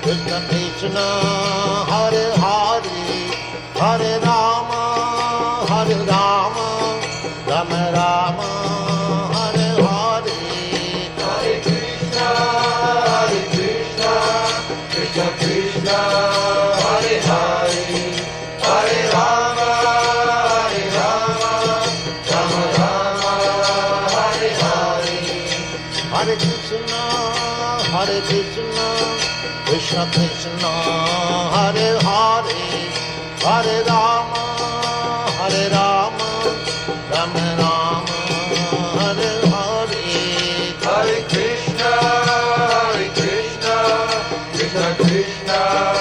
Krishna Krishna, Hare Hare, Hare Rama, Rama Rama, Hare Hare. Hare Krishna, Krishna Krishna, Hare Hare, Hare Rama, Rama Rama, Hare Hare. Hare Krishna, Krishna Krishna, Hare Hare, Hare Rama, Rama Rama, Hare Hare. Hare Krishna, Krishna Krishna.